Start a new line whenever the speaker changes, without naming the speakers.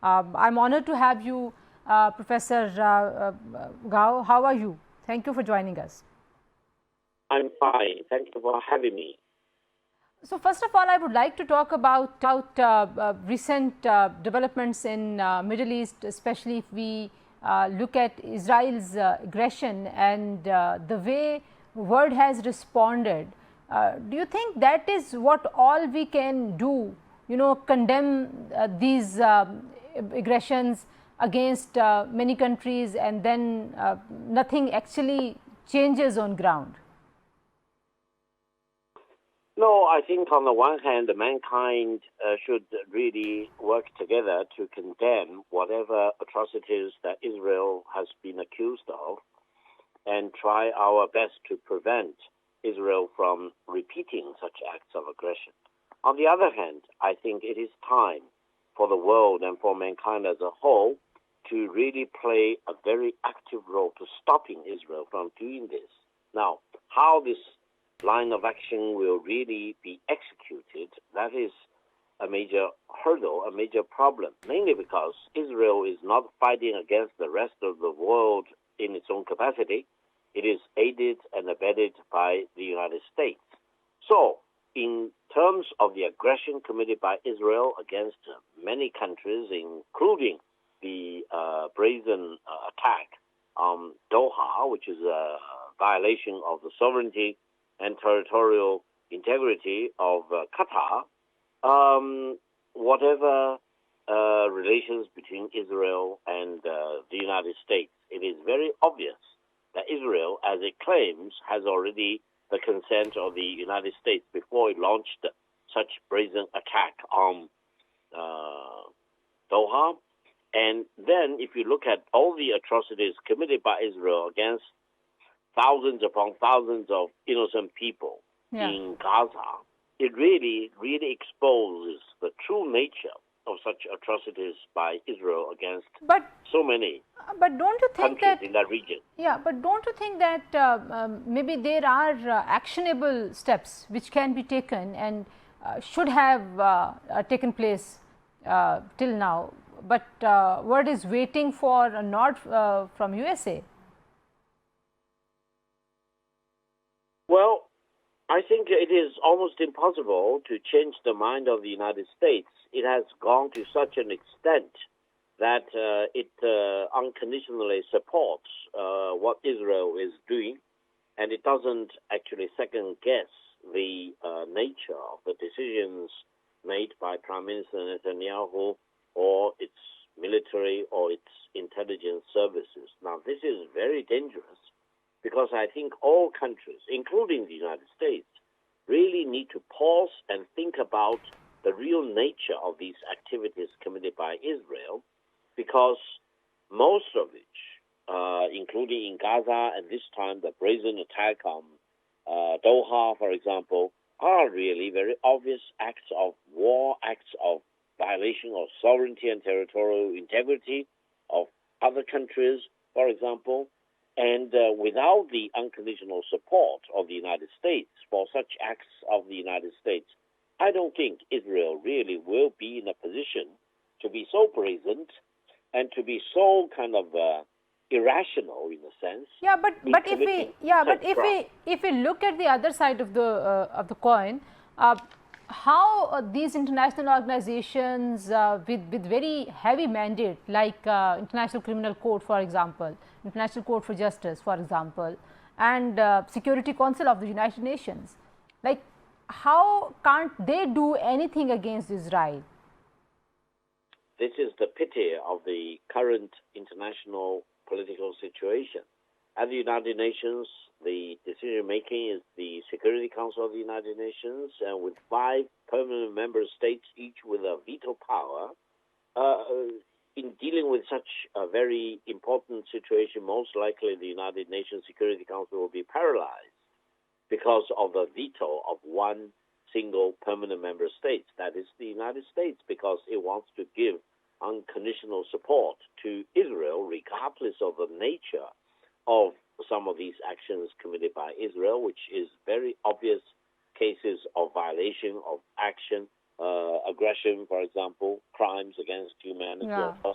I'm honored to have you, Professor Gao. How are you? Thank you for joining us.
I'm fine. Thank you for having me.
So first of all, I would like to talk about recent developments in Middle East, especially if we look at Israel's aggression and the way the world has responded. Do you think that is what all we can do? Condemn these aggressions against many countries, and then nothing actually changes on ground?
No, I think on the one hand, mankind should really work together to condemn whatever atrocities that Israel has been accused of and try our best to prevent Israel from repeating such acts of aggression. On the other hand, I think it is time for the world and for mankind as a whole to really play a very active role to stopping Israel from doing this. Now, how this line of action will really be executed, that is a major hurdle, a major problem, mainly because Israel is not fighting against the rest of the world in its own capacity. It is aided and abetted by the United States. So, in terms of the aggression committed by Israel against many countries, including the brazen attack on Doha, which is a violation of the sovereignty and territorial integrity of Qatar, whatever relations between Israel and the United States, it is very obvious that Israel, as it claims, has already the consent of the United States before it launched such brazen attack on Doha. And then if you look at all the atrocities committed by Israel against thousands upon thousands of innocent people in Gaza, it really, really exposes the true nature of such atrocities by Israel against so many countries in that region.
Yeah, but don't you think that maybe there are actionable steps which can be taken and should have taken place till now, but world is waiting for a nod from USA?
Well, I think it is almost impossible to change the mind of the United States. It has gone to such an extent that it unconditionally supports what Israel is doing, and it doesn't actually second guess the nature of the decisions made by Prime Minister Netanyahu or its military or its intelligence services. Now, this is very dangerous, because I think all countries, including the United States, really need to pause and think about the real nature of these activities committed by Israel, because most of which, including in Gaza and this time the brazen attack on Doha, for example, are really very obvious acts of war, acts of violation of sovereignty and territorial integrity of other countries, for example. And without the unconditional support of the United States for such acts of the United States, I don't think Israel really will be in a position to be so brazen and to be so kind of irrational in a sense.
Yeah, but if we look at the other side of the coin, how these international organizations with very heavy mandate, like International Criminal Court, for example, International Court for Justice, for example, and Security Council of the United Nations, like how can't they do anything against Israel?
This is the pity of the current international political situation. At the United Nations, the decision-making is the Security Council of the United Nations, and with 5 permanent member states, each with a veto power, in dealing with such a very important situation, most likely the United Nations Security Council will be paralyzed because of the veto of one single permanent member state, that is the United States, because it wants to give unconditional support to Israel, regardless of the nature of some of these actions committed by Israel, which is very obvious cases of violation of action aggression, for example, crimes against humanity,
Yeah.
or